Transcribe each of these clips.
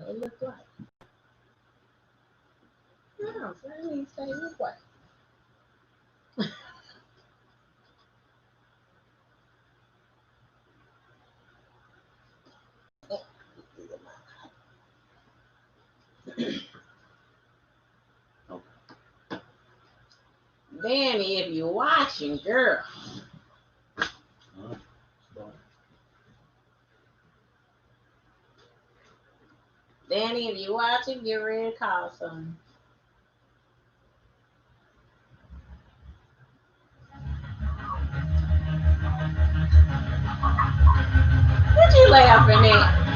it look like. No, so let me say look like. Danny, if you're watching, girl. Danny, if you're watching, get ready to call some. What you laughing at?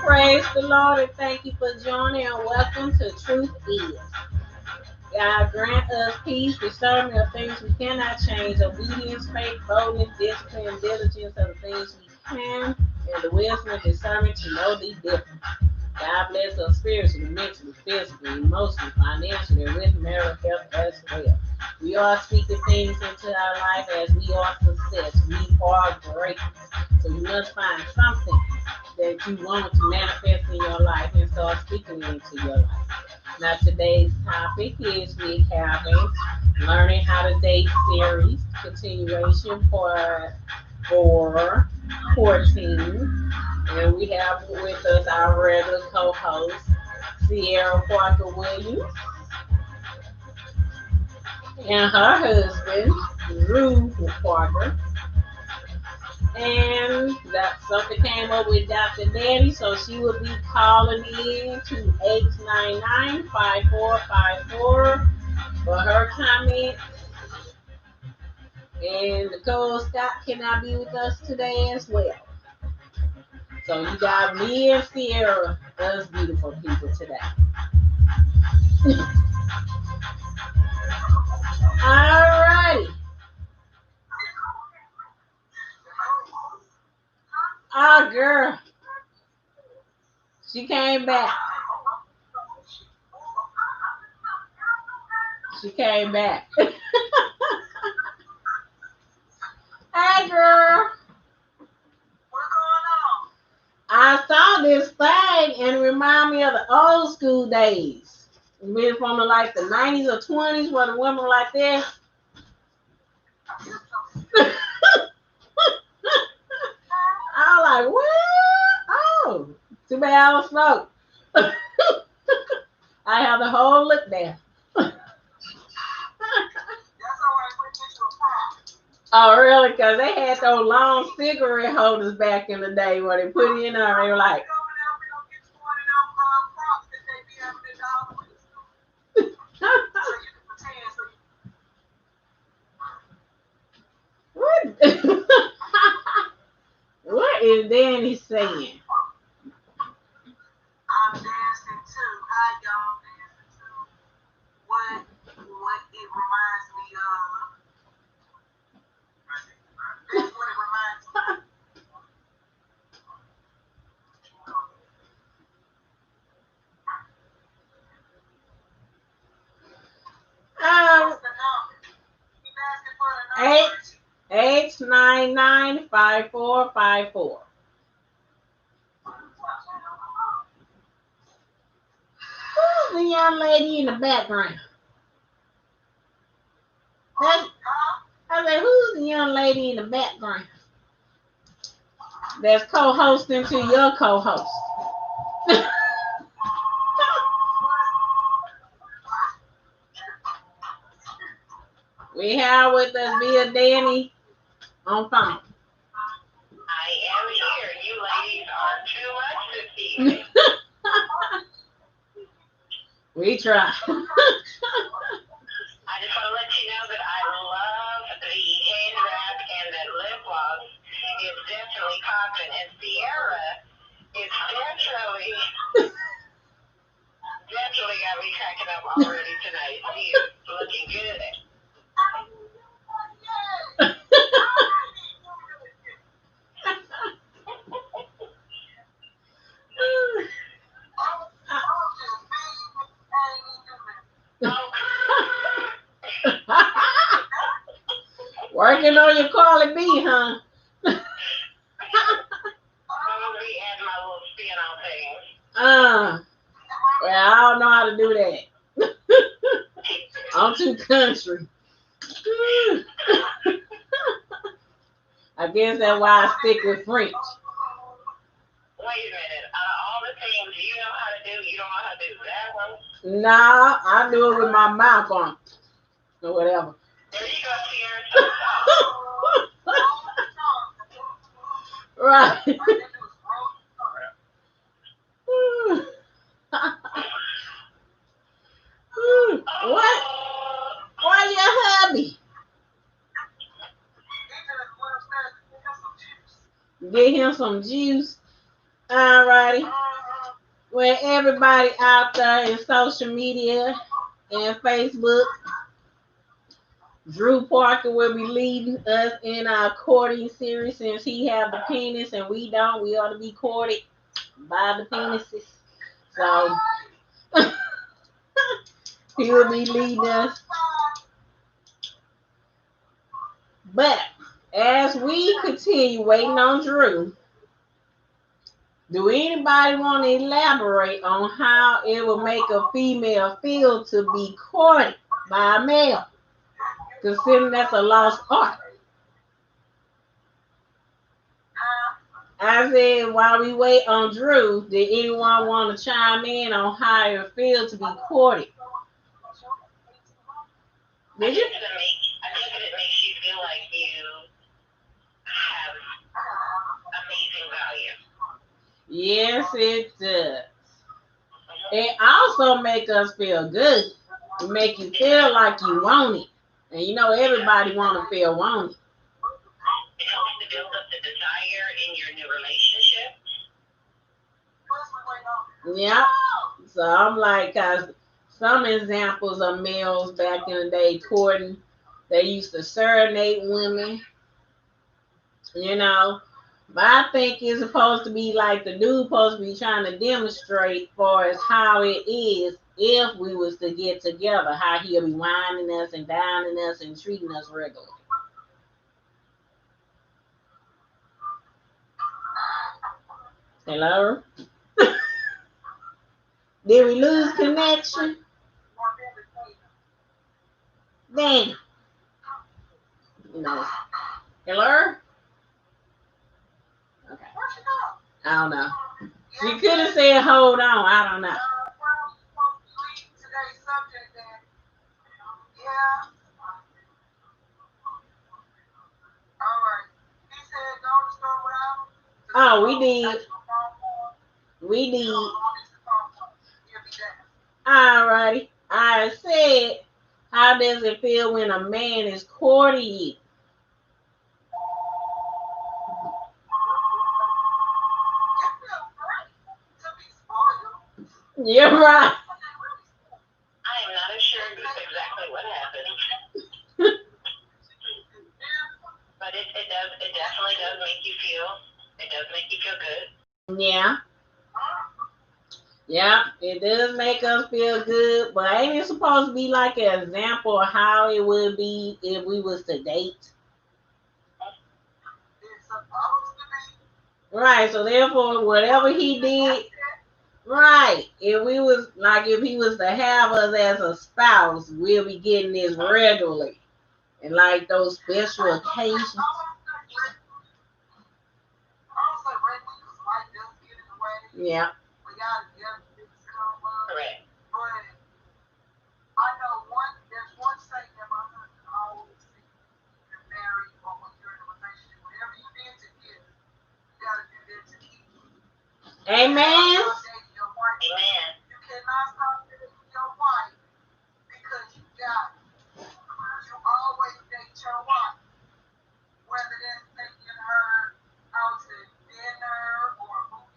Praise the Lord and thank you for joining and welcome to Truth Is. God grant us peace, discernment of things we cannot change, obedience, faith, boldness, discipline, diligence of the things we can, and the wisdom and discernment to know the difference. God bless us spiritually, mentally, physically, emotionally, financially, and with marital health as well. We are speaking things into our life as we are success. We are great. So you must find something that you want to manifest in your life and start speaking it into your life. Now today's topic is we having learning how to date series continuation part 414, and we have with us our regular co-host Sierra Parker Williams and her husband Drew Parker. And that something came up with Dr. Danny, so she will be calling in to 899-5454 for her comments. And Nicole Scott cannot be with us today as well. So you got me and Sierra, us beautiful people today. Alrighty. Oh girl. She came back. She came back. Hey girl. I saw this thing and it reminded me of the old school days. Been from like the 90s or 20s where the women were like this. I was like, what? Oh, too bad I don't smoke. I have the whole look there. Oh, really? Because they had those long cigarette holders back in the day where they put it in there. They were like, what? What is Danny saying? I'm dancing too. Hi, y'all. Dancing too. What it reminds me of? That's what it reminds me of. Eight 899-5454. Who's the young lady in the background? I said, who's the young lady in the background that's co-hosting to your co-host? We have with us via Danny on phone. I am here. You ladies are too much this evening. We try. I just want to let you know that I love the hand wrap and that lip gloss. It's definitely popping. And Sierra is definitely got me cracking up already tonight. She is looking good. Working on your Carly B, huh? I'm gonna be adding my little spin on things. Well, I don't know how to do that. I'm too country. I guess that's why I stick with French. Wait a minute. Out of all the things you know how to do, you don't know how to do that one? Nah, I do it with my mouth on or whatever. There you go, Sierra. Right. What? Why your hubby? Get him some juice. Alrighty. Well, everybody out there in social media and Facebook, Drew Parker will be leading us in our courting series since he have the penis and we don't. We ought to be courted by the penises. So he will be leading us. But as we continue waiting on Drew, do anybody want to elaborate on how it will make a female feel to be courted by a male? Considering that's a lost art. I said, while we wait on Drew, did anyone want to chime in on how it feels to be courted? Did you? I think that it makes you feel like you have amazing value. Yes, it does. It also makes us feel good. It make you feel like you want it. And you know everybody want to feel wanted. It helps to build up the desire in your new relationship. Yeah. So I'm like, cause some examples of males back in the day courting, they used to serenade women, you know. But I think it's supposed to be like the dude supposed to be trying to demonstrate for us how it is if we was to get together, how he'll be whining us and dining us and treating us regularly. Hello? Did we lose connection? Then, no. Hello? Okay. I don't know. She could have said, hold on. I don't know. Oh, we did. We did. Alrighty. I said, how does it feel when a man is courting you? You're right. I am not sure exactly what happened. But it definitely does make you feel, it does make you feel good. Yeah. Yeah, it does make us feel good, but ain't it supposed to be like an example of how it would be if we was to date? It's supposed to be. Right, so therefore, whatever he did, right, if we was, like, if he was to have us as a spouse, we'll be getting this regularly. And like those special occasions. Yeah. Correct. Amen. Amen. You cannot stop dating your wife because you always date your wife. Whether that's taking her out to dinner or movie.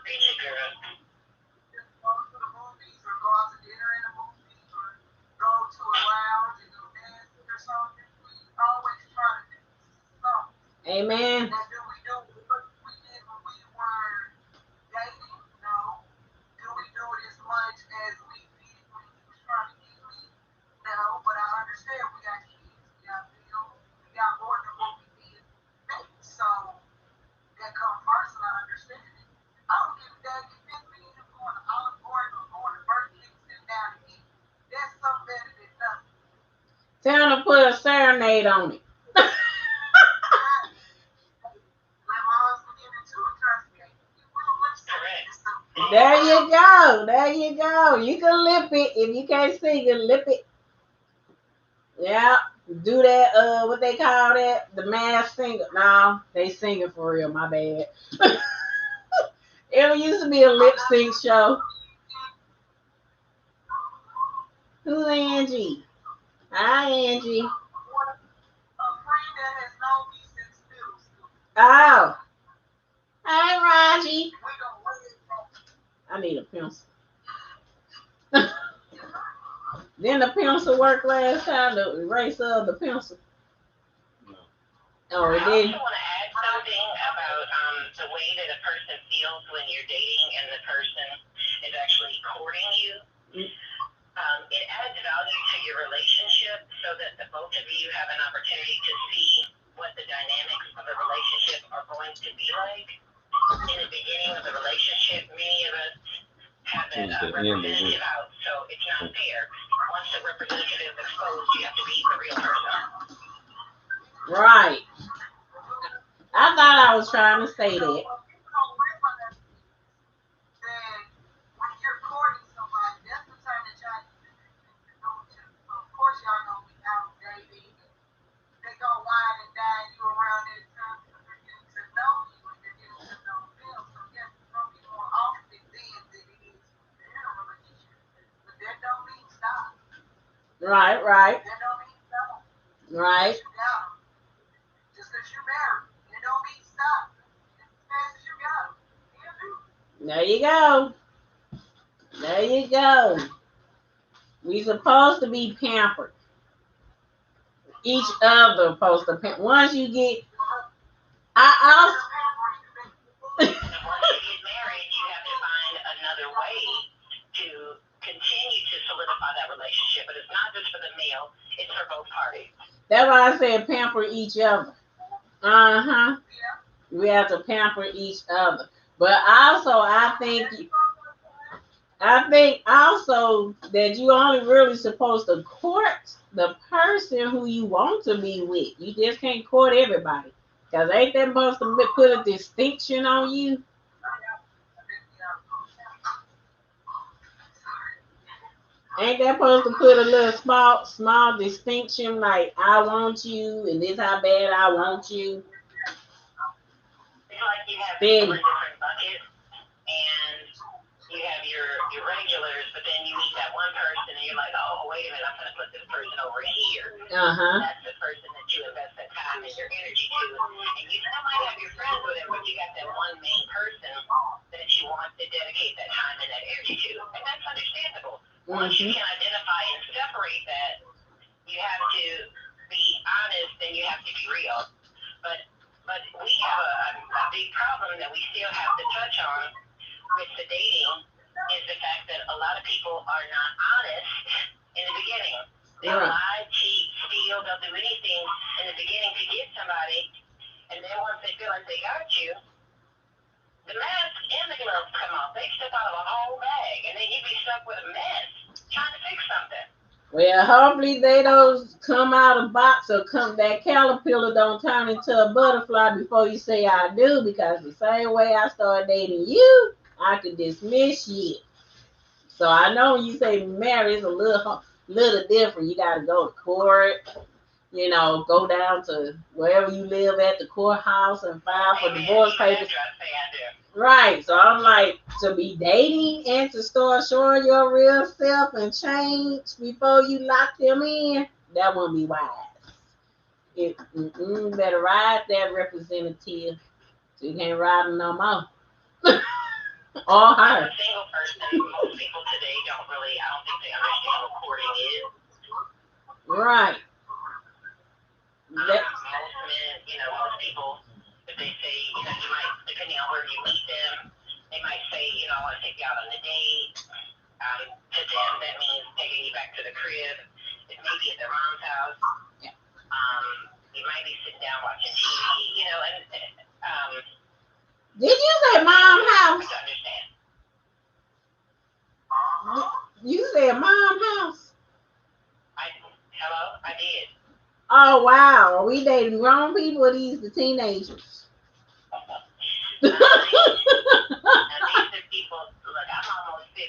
Reach it, girl. Just go to the movies or go out to dinner in a movie or go to a lounge and go dancing or something. We always try to do something. Amen. And do we do what we did when we were dating? wait on it. My mom's beginning to trust me. There you go. There you go. You can lip it. If you can't sing it, lip it. Yeah. Do that, what they call that? The Masked Singer. No, they singing for real. My bad. It used to be a lip sync show. Who's Angie? Hi, Angie. A friend that has known me since middle school. Oh. Hi, Raji. We don't really know. I need a pencil. Didn't the pencil work last time? The eraser of the pencil? No. Oh, it I did. also want to add something about the way that a person feels when you're dating and the person is actually courting you. It adds value to your relationship so that the both of you have an opportunity to see what the dynamics of a relationship are going to be like. In the beginning of the relationship, many of us have that representative out, so it's not fair. Once the representative is exposed, you have to be the real person. Right. I thought I was trying to say that. When you're courting somebody, that's the time that y'all need to know to. Of course, y'all know we out dating. They go wine and dine you around that time because they're getting to know you and they're getting to know them. So yes, it's going to be more often then than it is in a relationship. But that don't mean stop. Right, right, That don't mean stop. right. You got 'em. Just because you're married, it don't mean stop. As fast as you got 'em. You do. There you go. There you go. We supposed to be pampered. Each other supposed to pamper. Once you get, I And once you get married, you have to find another way to continue to solidify that relationship. But it's not just for the male, it's for both parties. that's why I said pamper each other. Uh-huh. We have to pamper each other. But also I think also that you only really supposed to court the person who you want to be with. You just can't court everybody. Because ain't that supposed to put a distinction on you? Ain't that supposed to put a little small distinction like I want you and this how bad I want you? It's like you have people in different buckets, and you have your regulars, but then you meet that one person, and you're like, oh, wait a minute, I'm going to put this person over here. Uh-huh. That's the person that you invest that time and your energy to. And you still might have your friends with him, but you got that one main person that you want to dedicate that time and that energy to. And that's understandable. Once you can identify and separate that, you have to be honest and you have to be real. But we have a big problem that we still have to touch on with the dating is the fact that a lot of people are not honest in the beginning. They'll lie, cheat, steal, they'll do anything in the beginning to get somebody, and then once they feel like they got you, the mask and the gloves come off. They step out of a whole bag, and then you be stuck with a mess trying to fix something. Well, hopefully they don't come out of box or that caterpillar don't turn into a butterfly before you say I do, because the same way I started dating you, I could dismiss you. So I know when you say marriage is a little different. You got to go to court, go down to wherever you live at the courthouse and file for divorce papers. Right. So I'm like, to be dating and to start showing your real self and change before you lock them in, that wouldn't be wise. Better ride that representative. So you can't ride them no more. Or her. As a single person, most people today I don't think they understand what courting is. Right. Most men, most people, if they say, you might, depending on where you meet them, they might say, I want to take you out on a date. To them, that means taking you back to the crib. It may be at their mom's house. Yeah. You might be sitting down watching TV, and did you say mom house? to understand. You said mom house? Hello? I did. Oh wow, are we dating grown people or these the teenagers? Now, these are people, look, I'm almost 50,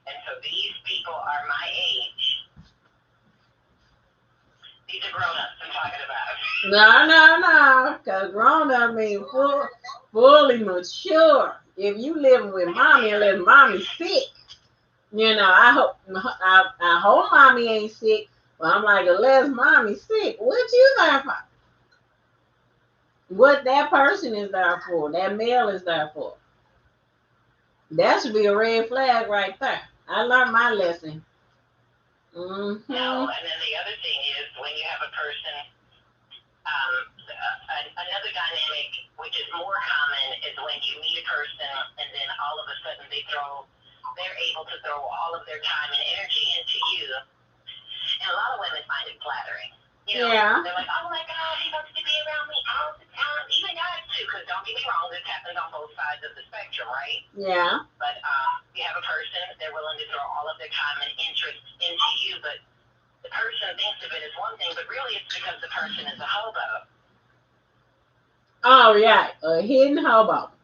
and so these people are my age. These are grown-ups I'm talking about. No, because grown up means fully mature. If you living with mommy unless mommy's sick, I hope mommy ain't sick. But I'm like, unless mommy's sick, what you there for? What that person is there for, that male is there for. That should be a red flag right there. I learned my lesson. Mm-hmm. No, and then the other thing is when you have a person, another dynamic which is more common is when you meet a person and then all of a sudden they're able to throw all of their time and energy into you. And a lot of women find it flattering. Yeah. They're like, oh my God, he wants to be around me all the time. Even guys too, because don't get me wrong, this happens on both sides of the spectrum, right? Yeah. But you have a person, they're willing to throw all of their time and interest into you, but the person thinks of it as one thing, but really it's because the person is a hobo. Oh yeah, a hidden hobo.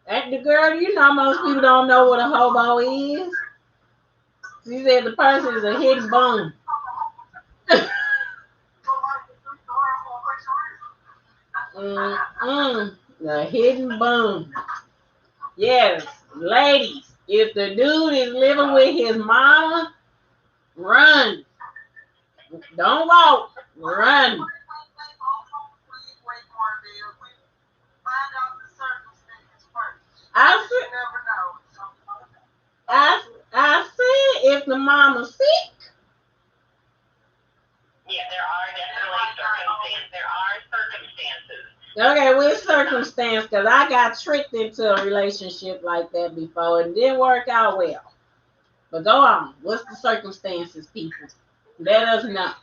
That the girl, most people don't know what a hobo is. She said the person is a hidden bum. The hidden bum. Yes, ladies, if the dude is living with his mama, run. Don't walk, run. I said if the mama's sick. Yeah, there are definitely circumstances. Okay, which circumstance? Because I got tricked into a relationship like that before and it didn't work out well. But go on. What's the circumstances, people? Let us know.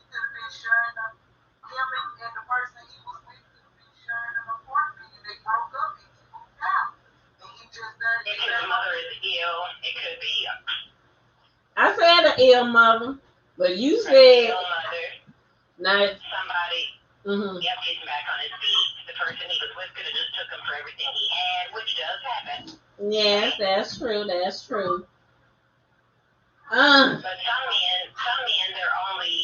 If his mother is ill, it could be. I said an ill mother, but you said ill mother. Now, somebody yep, getting back on his feet. The person he was with could have just took him for everything he had, which does happen. Yes, that's true. That's true. But some men, their only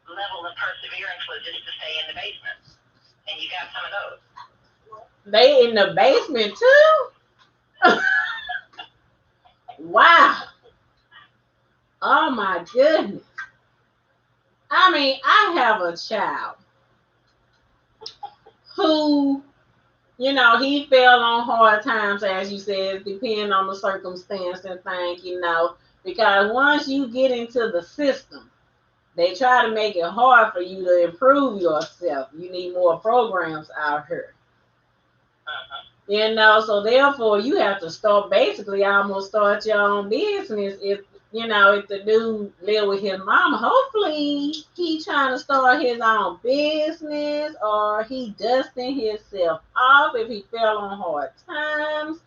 level of perseverance was just to stay in the basement, and you got some of those. They in the basement too? Wow. Oh my goodness. I mean, I have a child who, he fell on hard times, as you said, depending on the circumstance and thing, because once you get into the system, they try to make it hard for you to improve yourself. You need more programs out here. So therefore you have to almost start your own business. If the dude live with his mama, hopefully he trying to start his own business or he dusting himself off if he fell on hard times.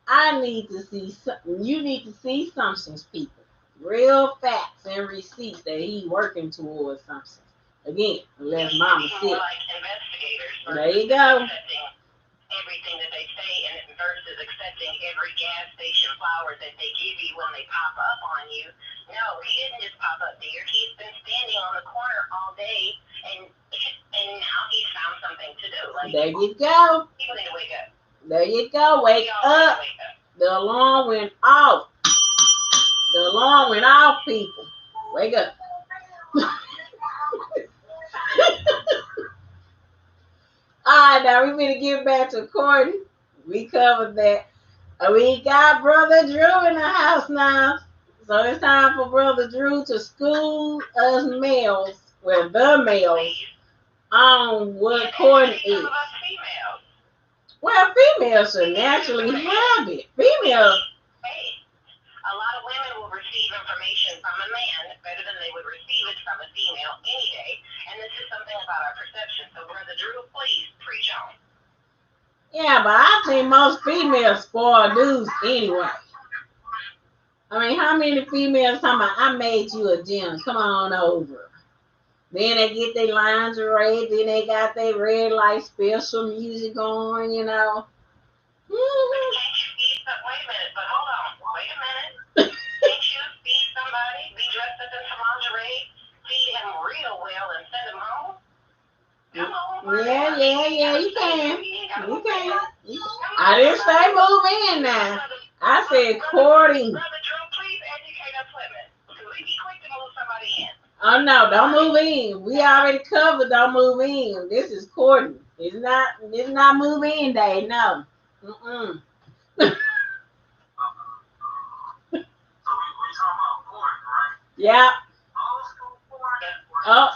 I need to see something. You need to see something, people. Real facts and receipts that he working towards something. Again, unless mama sick. Like investigators. There you go. Everything that they say and versus accepting every gas station flower that they give you when they pop up on you. No, he didn't just pop up there. He's been standing on the corner all day and now he's found something to do. Like, there you go. People need to wake up. There you go. Wake up. The alarm went off. The alarm went off, people. Wake up. All right, now we need to get back to Courtney. We covered that. We got Brother Drew in the house now. So it's time for Brother Drew to school us males, the males, on what Courtney is. Well, females should naturally have it. Females. Hey, a lot of women will receive information from a man better than they would receive it from a female any day. And this is something about our perception. So, Brother Drew, please preach on. Yeah, but I think most females spoil dudes anyway. I mean, how many females talking about, I made you a dinner, come on over? Then they get their lingerie. Then they got their red light special music going. You know. Can't you feed wait a minute, but hold on. Wait a minute. Can't you feed somebody, be dressed up in some lingerie, feed him real well and send him home? Come on. Yeah, you can. You can. I didn't say move in now. I said courting. Brother Drew, please educate us women. Because we be quick to move somebody in. Oh no, don't move in. We already covered don't move in. This is courting. It's not move in day, no. Mm-mm. So we talking about court, right? Yeah. Old school court. Oh,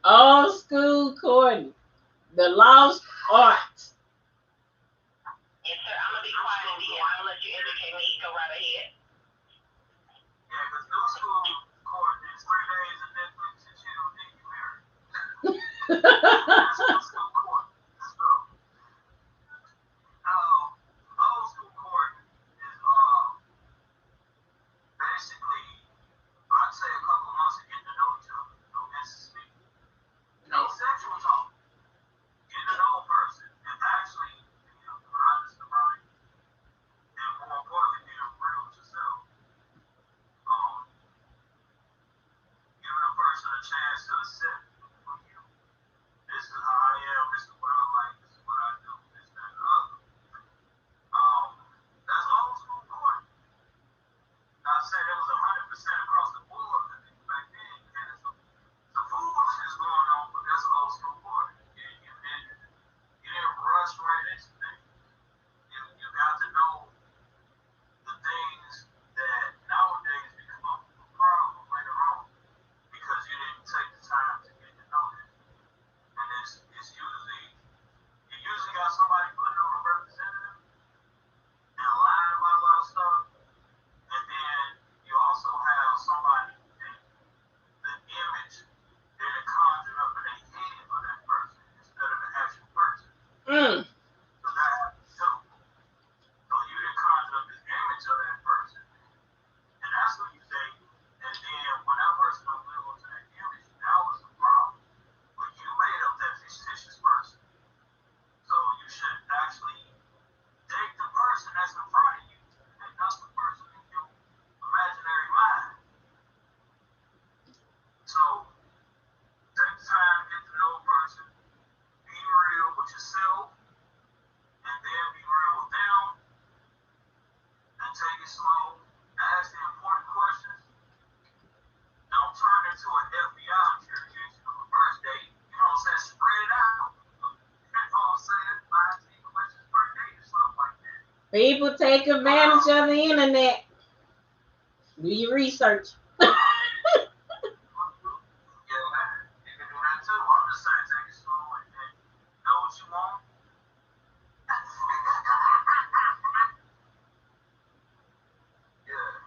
old school courting. The lost art. Yes, sir. I'm gonna be quiet in the end. I'm gonna let you educate me. Go right ahead. Yeah, because new school court is 3 days of Netflix and chill, then you married. That's new school court. So, old school court is basically, I'd say a couple of months of getting to know each other. No intimacy, no sexual talk. Getting to know a person and actually being honest about it, and more importantly, being real with yourself. Giving a person a chance to accept for you. This is how I am. This is what I like. This is what I do. This, that, and the other. That's old school court. Not saying it was 100% across the board. Back then, you had some foolishness going on, but that's old school court. You didn't rush right into things. You got to know the things that nowadays become a problem later on because you didn't take the time to get to know them. And it's usually you usually got somebody putting on a representative and lying about a lot of stuff, and then you also have somebody that the image that it conjured up in their head of that person instead of the actual person. So that happens too. So you didn't conjure up this image of that person, and that's what you say. And then when that person don't live up to that image, that was the problem. But you made up that fictitious person. So you should actually take the person that's in front of you and not the person in your imaginary mind. So take the time to get to know a person, be real with yourself, and then be real with them, and take it slow. Ask the important questions. Don't turn into an FBI interrogation on the first date. You know what I'm saying? Spread it out. You know what I'm saying? 5 questions per date or something like that. People take advantage of the internet. Do your research. Yeah, man. You can do that too. I'm just saying take it slow and know what you want. Yeah.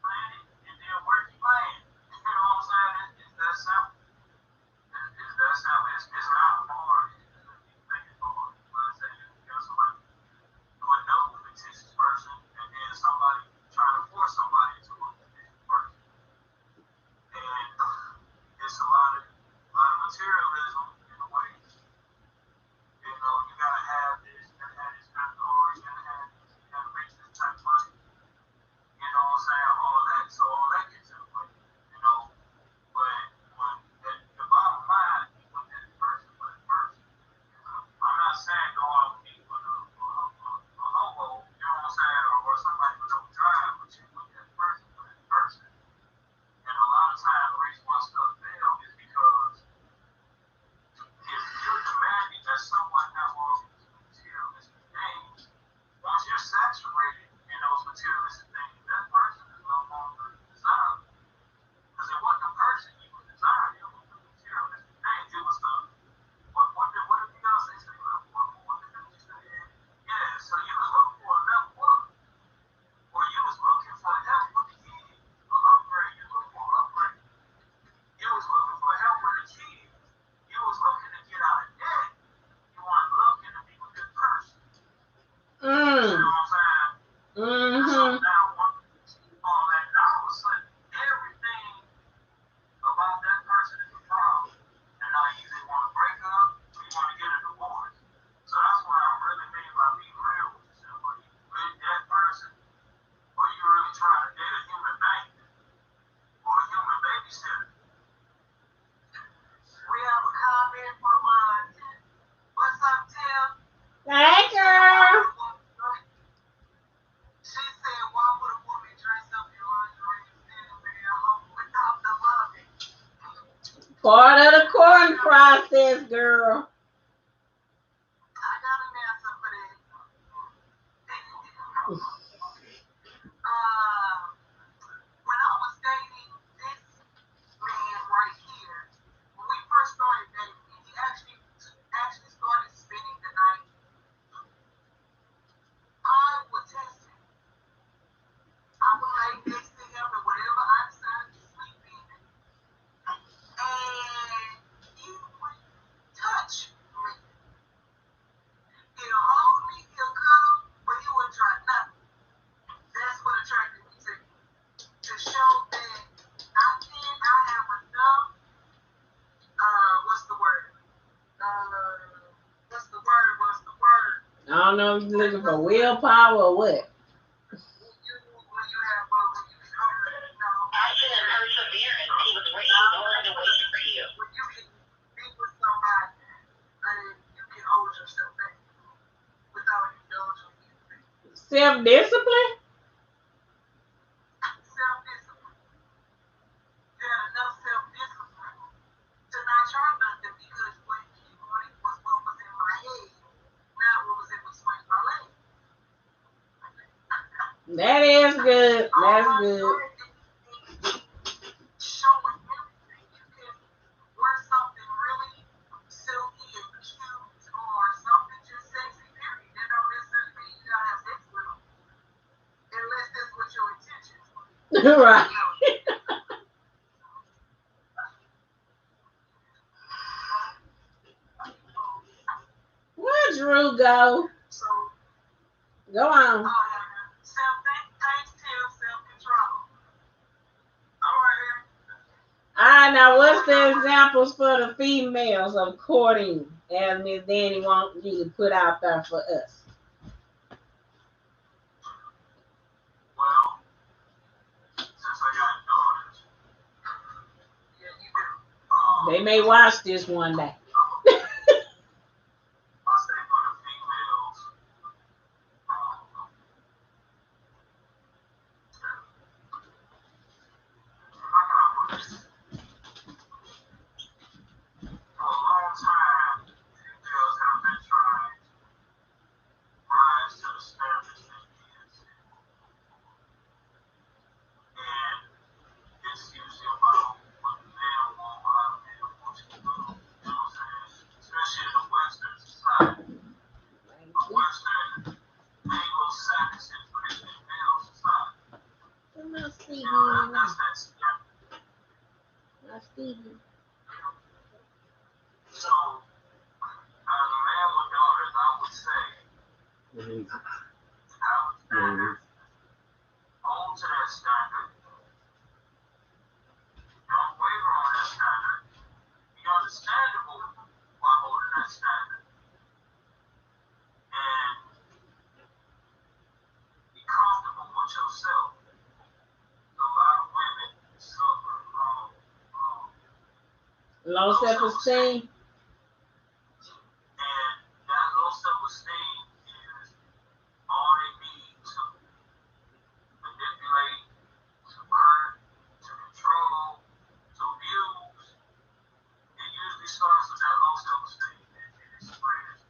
Plan it and then work your plan. You know what I'm saying? It's that simple. It's that simple. It's not hard. You think it's hard. But I say you got somebody who would know a fictitious person and then somebody trying to force somebody into a fictitious person. And it's a lot of materialism in a way. You know, you gotta have this, you gotta have this kind of car, you gotta have this, you gotta reach this type of money. You know what I'm saying? All that, so all that gets in the way. You know, but when the bottom line, you put that person for that person. I'm not saying go out and meet with a hobo, you know what I'm saying, or somebody who don't drive, but you put that person for that person. And a lot of times, the reason why stuff fails is because if you're demanding that someone have all these materialistic things, once you're saturated in those materialistic things, that person is no longer desirable. Because it wasn't the person you were desiring, it was the materialistic things. It was the what did Beyonce say? What did you say? Yeah, so you was looking for a level up, or you was looking for help with the kids, an upgrade. You was looking for an upgrade. You was looking for help with the kids. You was looking to get out of debt. You weren't looking to be a good person. You know what I'm saying? So now, all that, now all of a sudden, everything Part of the courting process, girl. I got an answer for that. When I was dating this man right here, when we first started dating, and he actually started spending the night, I would test him. I would lay next to him and whatever I decided to sleep in, and he would touch me. He'll hold me, he'll cuddle, but he wouldn't try nothing. That's what attracted me to show that I have enough, what's the word? What's the word? I don't know if you're looking for willpower or what. When you have, when you can hold it, you know. Passion and perseverance. He was willing to wait for you. When you can be with somebody and you can hold yourself back without indulging anything. Self-discipline? Self-discipline. You had enough self-discipline to not try nothing because what he wanted was what was in my head, not what was in between my legs. That is good. That's good. Showing everything. You can wear something really silky and cute or something just sexy, period. That don't necessarily mean you gotta have sex with them. Unless that's what your intentions were. Right. Where Drew go? So, Go on. self-control. All right. Alright, now what's the examples for the females of courting as Miss Danny wants you to put out there for us? Well, since I got daughters, yeah, you do. They may watch this one day. I'll say for the females, how can I put this? For a long time, females have been trying to rise to the standards that men set. And it's usually about what the man want, how the man wants to do. You know what I'm saying? Especially in a Western society. A Western Anglo-Saxon Christian male society. You know, that's that standard. So, as a man with daughters, I would say, have a standard, hold to that standard, don't waver on that standard, be understandable while holding that standard, and be comfortable with yourself. So a lot of women suffer from Low self-esteem. and that low self-esteem is all they need to manipulate, to hurt, to control, to abuse. It usually starts with that low self-esteem and it spreads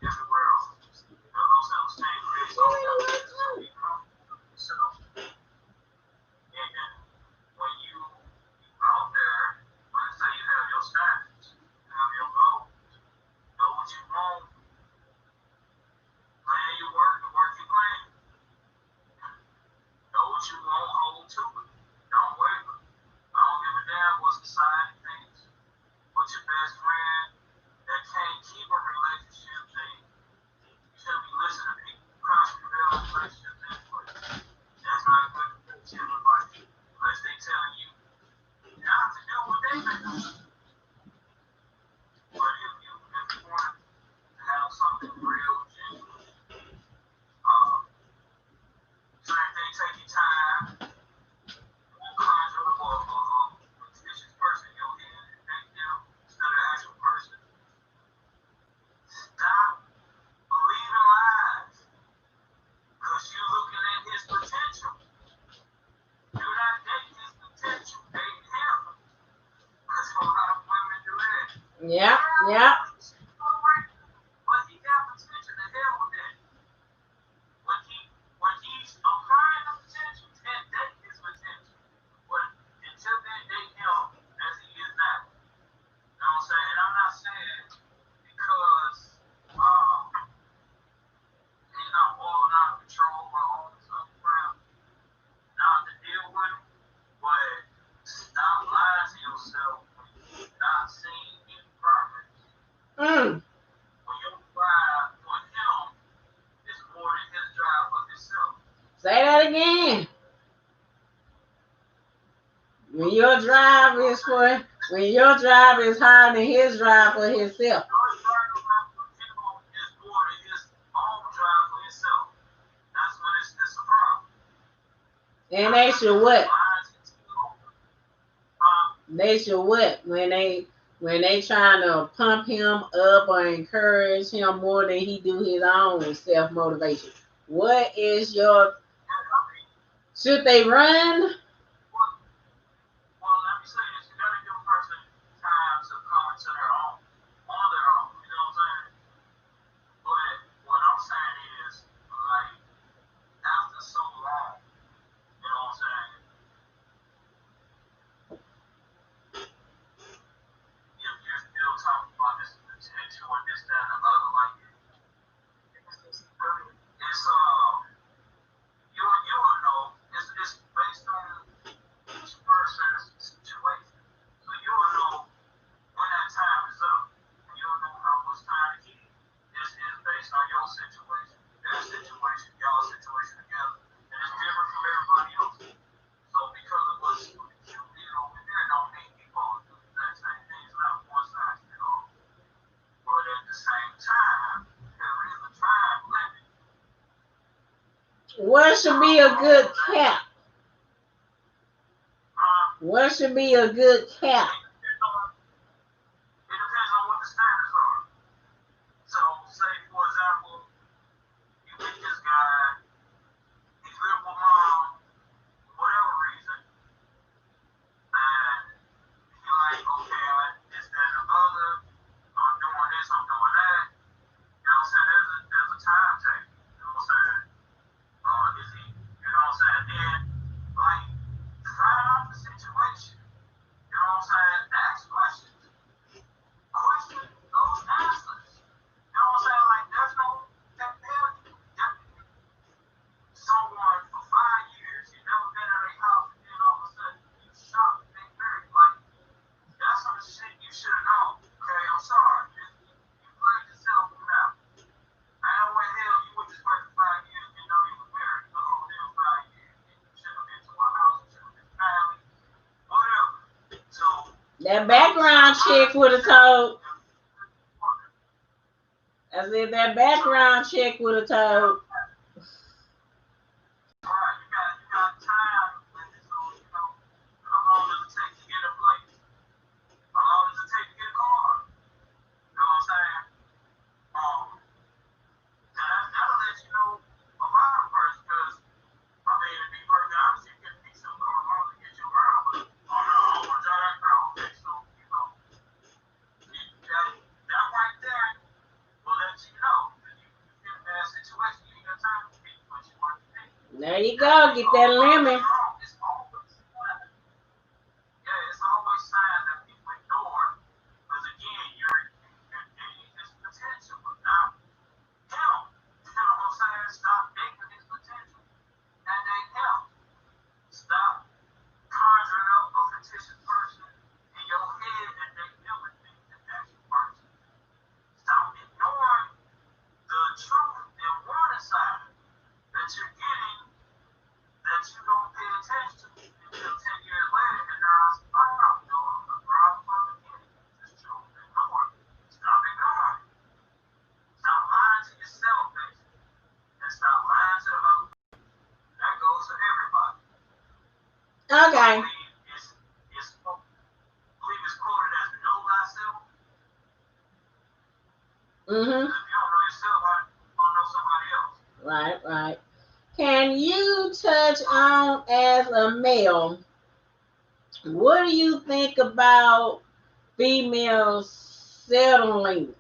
everywhere else. That low self-esteem creates low confidence to be comfortable with yourself. And when you out there, let's say you have your standards, you have Yeah, yeah. But he got potential to hell with that. When he's applying the potential, that is potential. But until then, they him as he is now. You know what I'm saying? And I'm not saying because he's not falling out of control or all this other crap not to deal with him. But stop lying to yourself when you're not seeing any progress. When your drive for him is more than his drive for himself. Say that again. When your drive is higher than his drive for himself. Your drive for him is more than his own drive for himself. That's when it's a problem. And they should what? Lying to yourself. They should what? When they trying to pump him up or encourage him more than he do his own self motivation. What is your? Should they run? Well, let me say this: you gotta give a person time to come into their own, on their own. You know what I'm saying? But what I'm saying is, like, after so long, you know what I'm saying? If you're still talking about this potential and this, that, and the other, like, it's you will know. It's based on each person's situation. So you will know when that time is up. You'll know how much time to keep. This is based on your situation, their situation, y'all's situation together. And it's different from everybody else. So because of what you did over there, don't mean people do the exact same things. Not one size fit all. But at the same time, there is a time limit. What should be a good cap? What should be a good cap? It depends on what the standards are. So, say for example, you meet this guy, he's living with mom, for whatever reason, and he like, okay, this, that, and the other, I'm doing this, I'm doing that. You know what I'm saying? There's a time table. You know what I'm saying? Is he, you know what I'm saying? Then, like, find out the situation. You know what I'm saying? Ask questions. Question those answers. You know what I'm saying? Like, there's no someone for 5 years, you never been at a house, and then all of a sudden you shocked and they married. Like, that's some shit you should have known. Okay, I'm sorry. You played yourself out. I know what hell you would just wait for 5 years and you know you were married for the whole damn 5 years. You should have been to my house, you should have been family, whatever. So That background check would have told. I said that background check would have told. Right, you got time limit, so you know how long does it take to get a place? How long does it take to get a car? You know what I'm saying? That'll let you know a lot of first, because I mean, to be perfectly honest, you can fix some car loan to get you around, but oh no, I want to drive that car. Okay, so you know that right there will let you know if you get in a bad situation, you ain't got time to get what you want to do. There you go. Get that lemon. It's always signs that people ignore. Because again, you're dating his potential, but not him. You know what I'm saying? Stop dating his potential and date him. Stop conjuring up a fictitious person in your head and date him and think that that's your person. Stop ignoring the truth and warning sign that you're getting that you don't pay attention to until 10 years later, and now it's I'm doing the problem from the beginning. Just choose to ignore it. Stop ignoring it. Stop lying to yourself, basically. And stop lying to the other people. That goes for everybody. Okay. I believe it's quoted as know thyself. Mm-hmm. If you don't know yourself, how do you know somebody else? Right. Can you touch on, as a male, what do you think about females settling.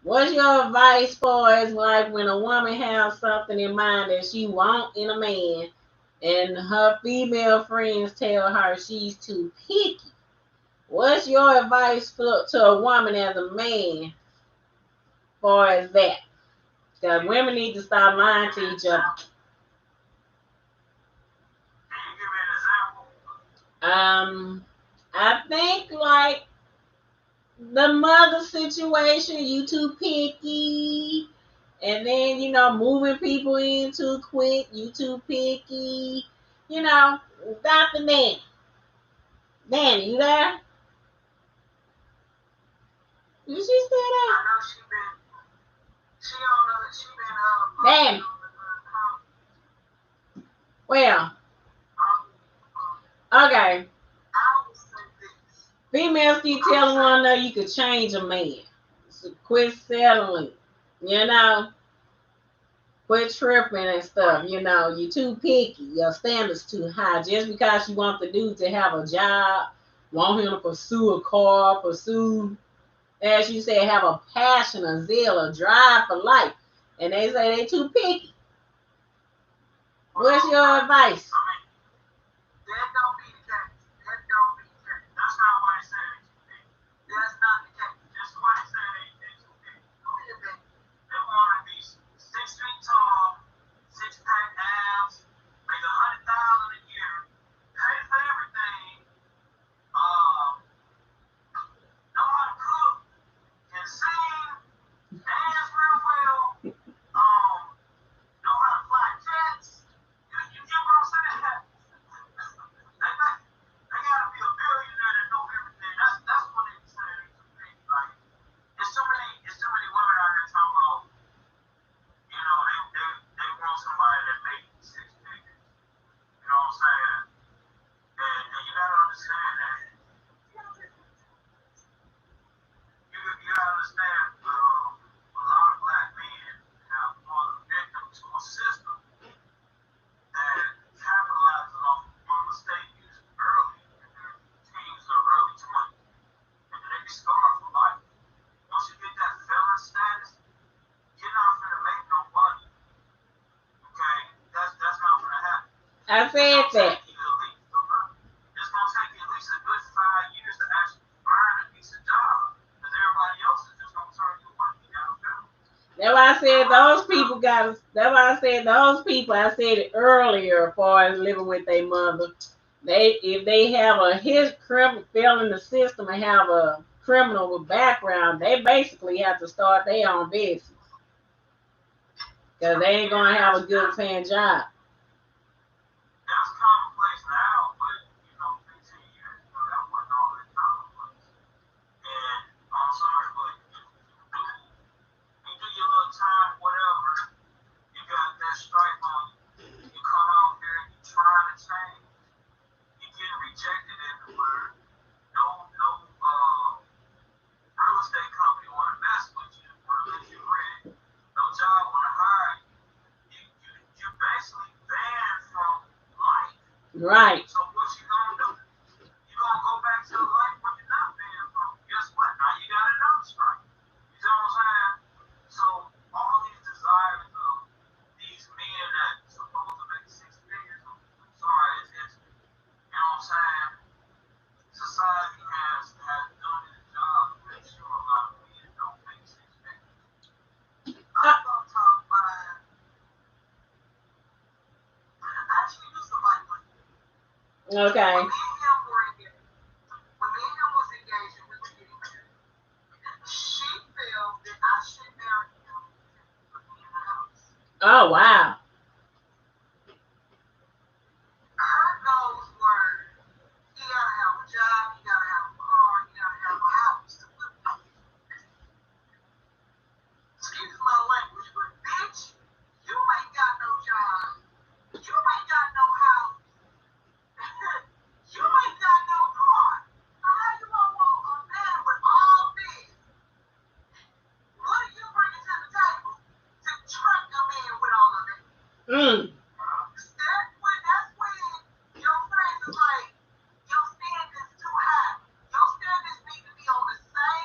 What's your advice for as like when a woman has something in mind that she want in a man and her female friends tell her she's too picky? What's your advice to a woman as a man far as that? Because women need to stop lying to each other. I think like the mother situation, you too picky, and then moving people in too quick, you too picky. Dr. Nanny. Nanny, you there? Is she still there? I know she been Nanny. Well, okay. Females keep telling one another you could change a man. So quit settling. Quit tripping and stuff. You're too picky. Your standards too high. Just because you want the dude to have a job, want him to pursue a car, pursue, as you said, have a passion, a zeal, a drive for life. And they say they too picky. What's your advice? That don't be the case. That don't be the case. That's not what it said. That's not the case. That's what it said. They want to be 6 feet tall, 6-pack abs, make $100,000 a year, pay for everything, know how to cook, can sing, dance real well, know how to fly jets. You get what I'm saying? They gotta be a billionaire to know everything. That's what they say. Like, it's too many women out here talking about, they want somebody that makes 6 figures. You know what I'm saying? And you gotta understand that. You gotta understand a lot of black men have fallen victim to a system that capitalizes off one mistake early in their teens or early 20s. And they be scarred for life. Once you get that felon status, you're not gonna make no money. Okay? That's not gonna happen. I said that. It's gonna take you at least a good 5 years to actually earn a decent job. Because everybody else is just gonna turn you away. You gotta feel. That's why I said those people got. That's why I said those people. I said it earlier, as far as living with their mother. If they have a criminal fell in the system and have a criminal background, they basically have to start their own business because they ain't gonna have a good paying job. That's commonplace now, but 15 years ago, that wasn't all that commonplace. And I'm sorry, but you do your little time, whatever. You got that stripe on you. You come out here and you trying to change. You getting rejected everywhere. No real estate company want to mess with you, want to let you rent. No job want to hire you. You basically banned from life. Right. So what you gonna do? You gonna go back to the life where you're not banned from? Guess what? Now you got another strike. You know what I'm saying? So all these desires of these men that supposed to make 6 figures, I'm sorry, it's you know what I'm saying? Society has done its job to make sure a lot of men don't make 6 figures. I'm gonna talk about actually do some like Okay. when me and him was engaged and we were getting married, she felt that I should marry him to be in the house. Oh wow. Her goals were he gotta have a job, he gotta have a car, he gotta have a house to live in. Excuse my language, but bitch, you ain't got no job, you ain't got no house, you ain't got no car. How you gonna want a man with all this? What are you bringing to the table to trick a man with all of that? That's when your friends is like, your standards too high. Your standards need to be on the same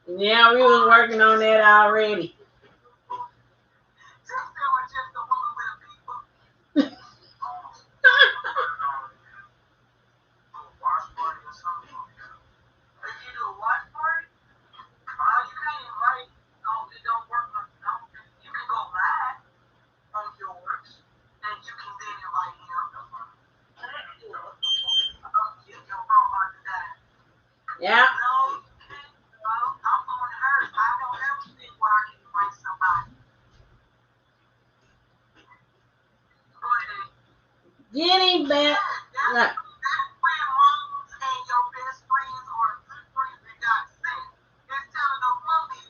Yeah, we was working on that already. Just there was just a woman with a people. Watch party or something. If you do a watch party, you can't invite. It don't work. You can go live on yours, and you can then invite him. Your phone about to die. Yeah. No, you can't. Well, I'm on hers. I don't have to think where I can invite somebody. Go ahead. Get him back. Right. That's when moms and your best friends or good friends that got sick is telling the woman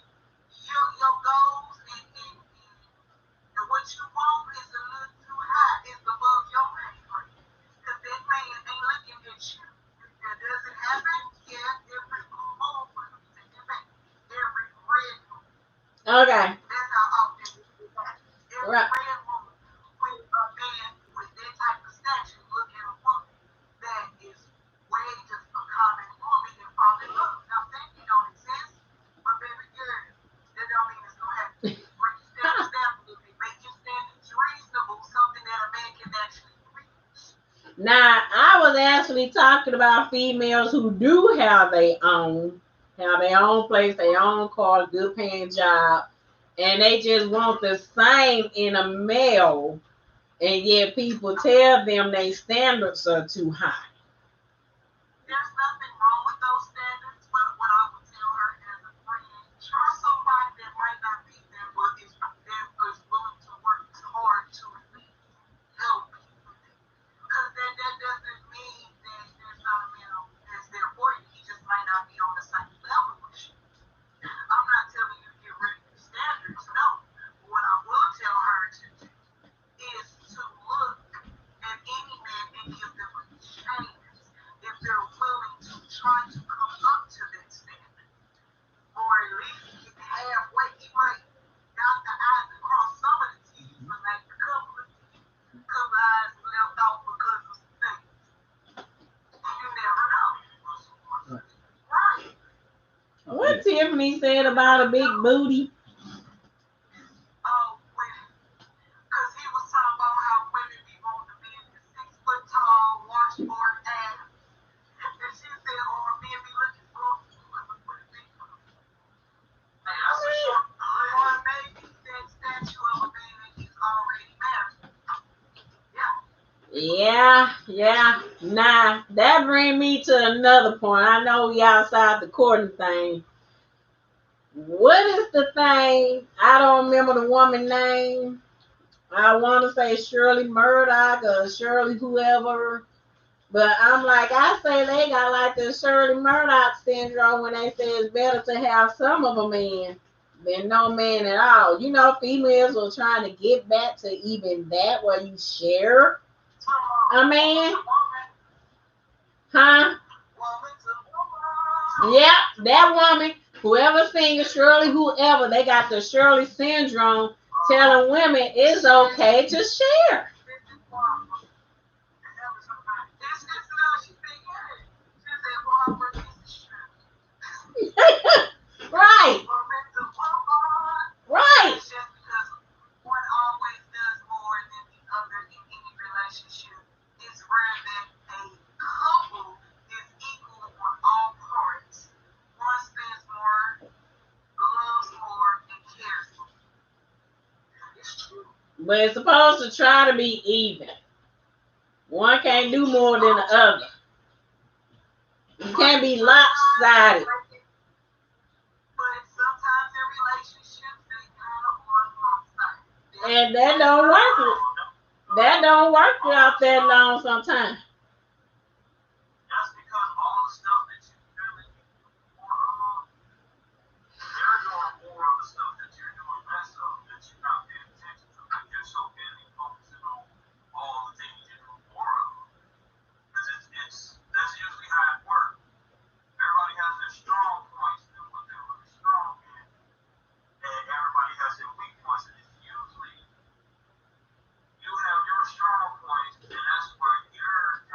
your goals and what you want is a little too high, is above your pay grade. Because that man ain't looking at you. And does it happen? Yeah, every blue moon, but let me take it back. Every red moon. Okay. That's how often it happens. Every Right. red moon, when a man with that type of stature look at a woman that is wages of common woman and fall in love. Now, saying it don't exist, but baby girl, that don't mean it's gonna happen. Bring your standards down a little bit. Make your standards reasonable, something that a man can actually reach. Now, I was actually talking about females who do have their own place, their own car, good paying job, and they just want the same in a male, and yet people tell them their standards are too high. There's nothing wrong with those standards, but what I would tell her as a friend, try somebody that might not be there, but is willing to work hard to at least help you with it. Because that doesn't mean that there's not a man that's there for you. He just might not be on the same level with you. I'm not telling you to get rid of your standards, no. What I will tell her to do is to look at any man and give them a chance if they're willing to try to come up to that standard. Or at least get halfway. He might dot the I's and cross some of the T's, but like a couple of eyes left off because of some things. You never know. Right. What Tiffany said about a big booty? Oh, because he was talking about how women be wanting to be 6 foot tall, washboard ass. And she said, oh, men be looking for a woman with a big booty. That's a short or maybe that statue of a man that he's already married. Yeah. Yeah. Nah, that brings me to another point. I know we outside the courting thing. What is the thing? I don't remember the woman's name. I want to say Shirley Murdoch or Shirley whoever. But I'm like, I say they got like the Shirley Murdoch syndrome when they say it's better to have some of a man than no man at all. You know, females are trying to get back to even that where you share a man. Huh? Yeah, that woman, whoever singing Shirley, whoever, they got the Shirley syndrome telling women it's okay to share. Right. Right. It's just because one always does more than the other in any relationship. It's rare that a couple is equal on all parts. One spends more, loves more, and cares more. It's true. But it's supposed to try to be even. One can't do more than the other. You can't be lopsided. But sometimes in relationships, they kind of are lopsided. And that don't work. That don't work out that long sometimes. That's because all the stuff that you really more of, they're doing more of the stuff that you're doing less of, that you're not paying attention to. Because you're so busy focusing on all the things you're doing more of. Because that's usually how it works. Everybody has their strong points and what they're really strong in. And everybody has their weak points. And it's usually you have your strong points, and that's where you're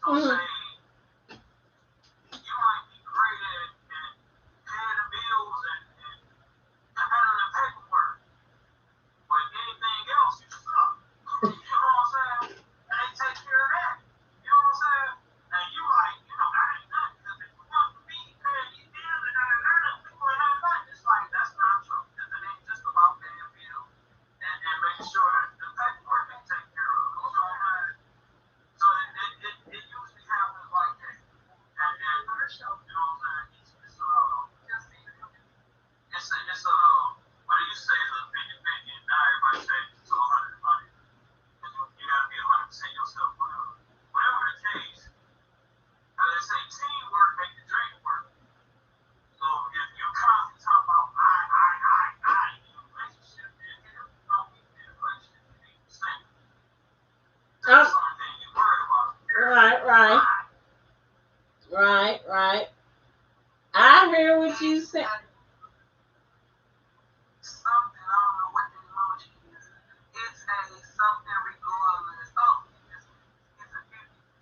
So say you might be great at paying the bills and handling the paperwork, but anything else you suck. You know what I'm saying? And they take care of that. You know what I'm saying? And you like, I ain't nothing because if it wasn't for me paying these bills and people ain't have nothing, it's like that's not true. Because it ain't just about paying bills and making sure that the paperwork ain't taken care of. You know what I'm saying? So it usually happens like that. And you know what I'm saying? It's what do you say is a 50-50, and now everybody says it's 100-100. You gotta be 100% yourself, whatever the case. They say teamwork make the dream work. So if you constantly talk about I in a relationship, then you don't need to be in a relationship. You need to stay. That's something you worry about. Right. I hear what you say. Something, I don't know what the emoji is. It's something regardless.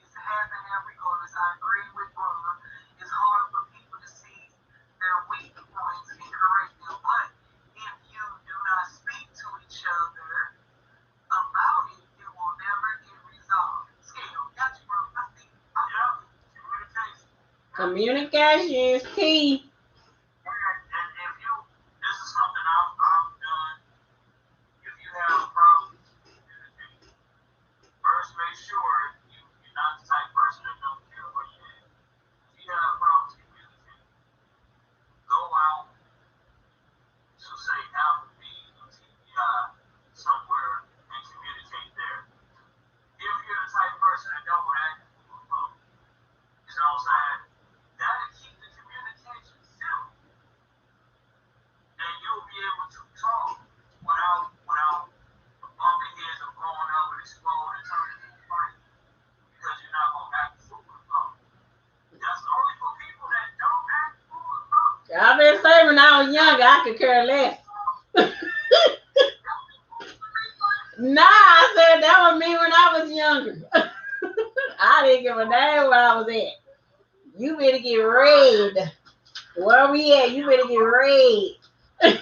It's a half and half regardless. I agree with Brother. It's hard for people to see their weak points and correct them. But if you do not speak to each other about it, it will never get resolved. Scale, got you, bro. I see. Communication is key. And if you, this is something I've done. If you have problems, communicate. First, make sure you're not the type of person that don't care what you have. If you have problems, communicate. Go out to say Applebee's or TBI somewhere and communicate there. If you're the type of person that don't want to act for a phone, you know what I'm saying? That'll keep the communication simple. And you'll be able to talk without bumping heads or blowing up and explode and turning into a fight because you're not going to act the fool with phone. That's only for people that don't act the fool with phone. I've been saying when I was younger, I could care less. Nah, I said that was me when I was younger. I didn't give a damn where I was at. You better get raid. Where we at? You better get raid. Being in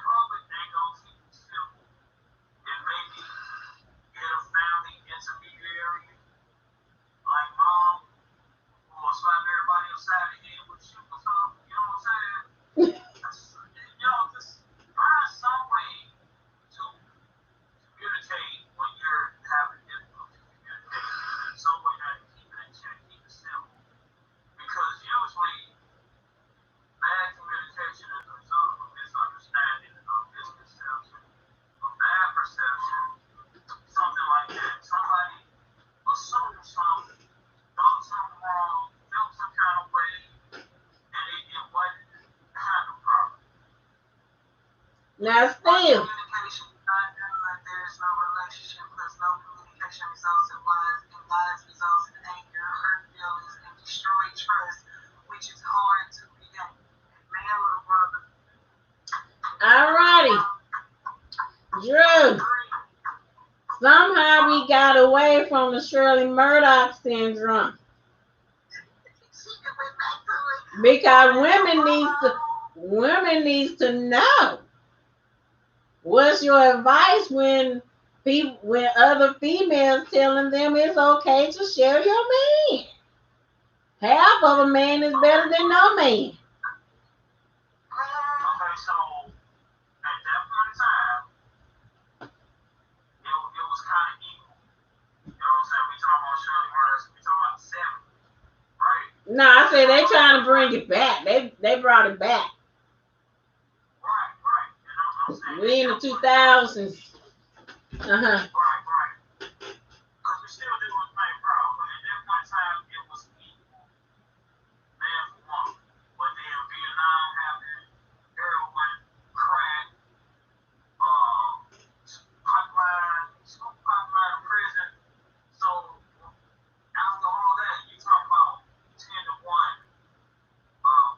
public ain't gonna keep you simple. And maybe get a family intermediary like mom who will slap everybody upside the head with shoe or something. You know what I'm saying? Just find some way to communicate when you're having difficulty communicating. Some way that keep it in check, keep it simple. Because usually bad communication is a result of misunderstanding, of misconception, of bad perception, something like that. Somebody assumed something, thought something wrong, felt some kind of way, and it wasn't handled properly. Now still. Communication is not done, there is no relationship because no communication results in lies, and lies results in anger, hurt feelings, and destroyed trust, which is hard to regain. Man, little brother. Alrighty. Drew. Somehow we got away from the Shirley Murdoch syndrome. Because women needs to know. What's your advice when other females telling them it's okay to share your man? Half of a man is better than no man. Okay, so at that point in time, it was kind of equal. You know what I'm saying? We talking about Shirley Murdoch, we talking about the 70s, right? No, I said they trying to bring it back. They brought it back. Right. And I'm saying We in the 2000s. Right. Because we still do the same problem, but at that point in time, it was equal. Man for woman. But then Vietnam happened, heroin, crack, pipeline, prison. So after all that, you talk about 10 to 1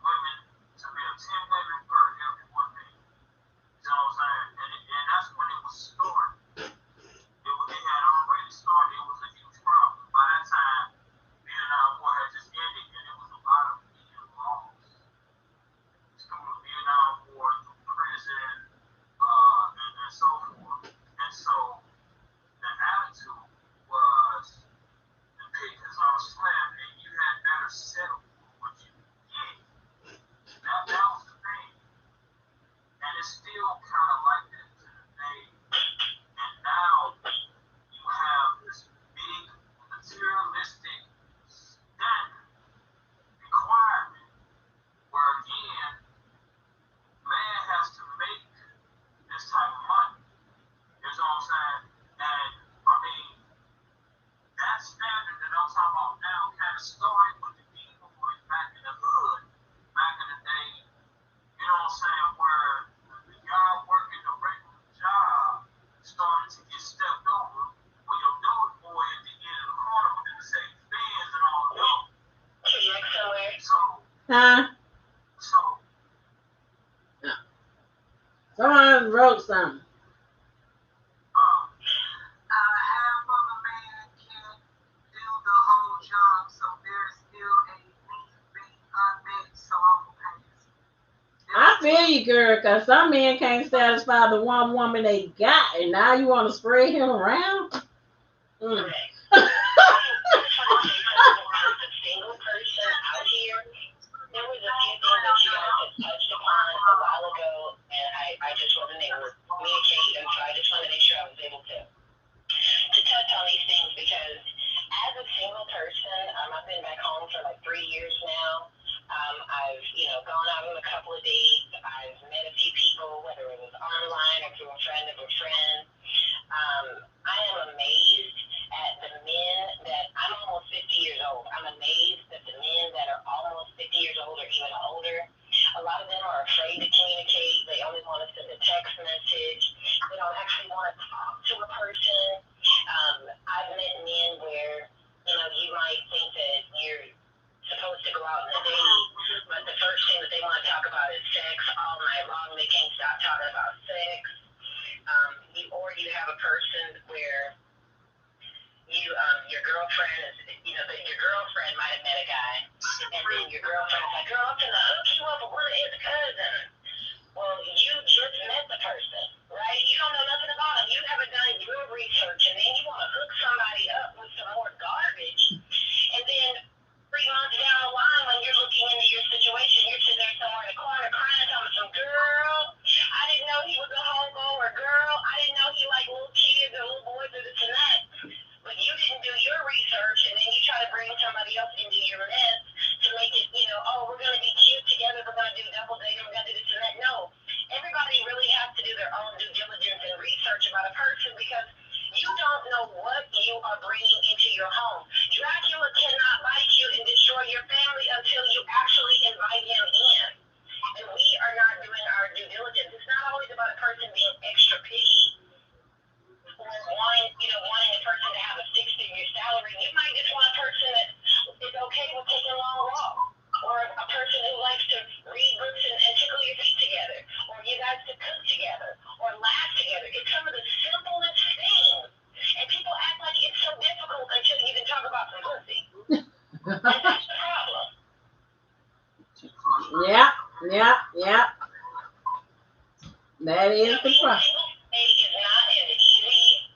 women to live, 10 women for every 1 man. You know what I'm saying? And that's when it was started. started with the people back in the hood, back in the day, you know what I'm saying, where the guy working a regular job started to get stepped over, when your dog boy at the end of the corner with the Mercedes Benz and all that. Huh? So, Someone wrote something. half of a man can't do the whole job, so there's still a need being unmet, so I will pass. I feel you, girl, because some men can't satisfy the one woman they got, and now you want to spread him around? Mm. Single person out here. There was a few things that you guys had touched upon a while ago, and I just wasn't able to communicate, and so I just wanted to make sure I was able to touch on these things because as a single person, I've been back home for like 3 years now. I've gone out on a couple of dates. I've met a few people, whether it was online or through a friend of a friend. I am amazed at the men that I'm almost 50 years old. I'm amazed that the men that are almost 50 years old or even older, a lot of them are afraid to communicate. They only want to send a text message. They don't actually want to talk to a person. I've met men where, you might think that you're supposed to go out on a date, but the first thing that they want to talk about is sex all night long. They can't stop talking about sex. You have a person where your girlfriend is, your girlfriend might have met a guy, and then your girlfriend's like, girl, I'm gonna hook you up with one of his cousins. Well, you just met the person, right? You don't know nothing about him. You haven't done your research, and then you want to hook somebody up with some more garbage. And then 3 months down the line, when you're looking into your situation, you're sitting there somewhere in the corner crying, telling some girl, I didn't know he was a homo, or girl, I didn't know he liked little kids or little boys or this and that. But you didn't do your research, and then you try to bring somebody else into your mess to make it, we're going to be cute together, we're going to do double dating, we're going to do this and that. No, everybody really has to do their own due diligence and research about a person because you don't know what you are bringing into your home. Dracula cannot like you and destroy your family until you actually invite him in. And we are not doing our due diligence. It's not always about a person being extra picky or wanting a person to have a 6-figure salary. You might just want a person that is okay with taking long walks, or a person who likes to read books and tickle your feet together, or you guys to cook together, or laugh together. It's some of the simplest things. And people act like it's so difficult until you can talk about some pussy. And that's the problem. Yeah. That is the problem. Is not as easy.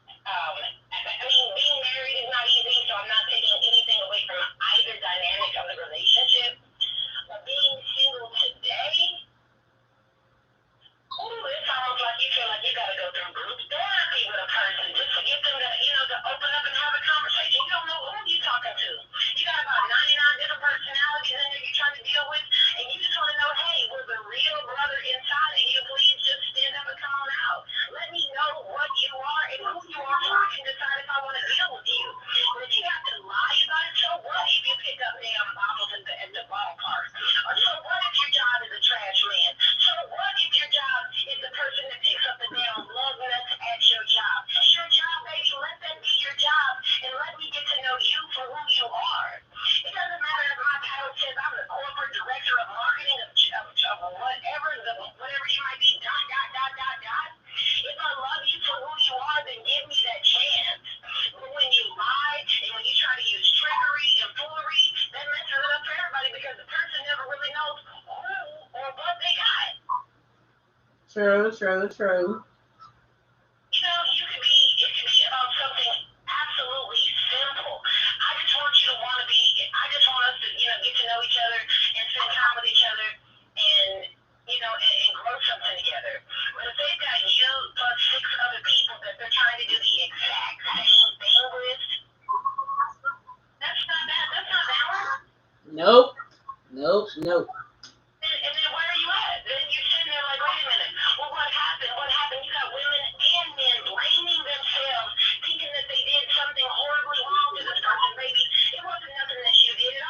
Being married is not easy, so I'm not taking anything away from either dynamic of the relationship. But being single today, it's almost like you feel like you got to go through group therapy with a person just to get them to open up and have a conversation. You don't know who you're talking to. You got about 99 different personalities in there you're trying to deal with, and you just want to know, hey, will the real brother inside of you please just stand up and come on out? Let me know what you are and who you are so I can decide if I want to deal with you. But if you have to lie about it, so what if you pick up damn bottles at the ballpark? Or so what if your job is a trash man? So what if your job is the person that picks up the damn love nuts at your job? It's your job, baby. Let that be your job, and let me get to know you for who you are. It doesn't matter if my title says I'm the corporate director of marketing of whatever you might be, dot. If I love you for who you are, then give me that chance. But when you lie and when you try to use trickery and foolery, that messes it up for everybody because the person never really knows who or what they got. True. It could be about something absolutely simple. I just want us to, get to know each other and spend time with each other and grow something together. But if they've got you plus 6 other people that they're trying to do the exact same thing with, that's not balance. Nope. And then where are you at? Then you're sitting there like, wait a minute. Well, what happened? You got women and men blaming themselves, thinking that they did something horribly wrong to this person. Maybe it wasn't nothing that you did. It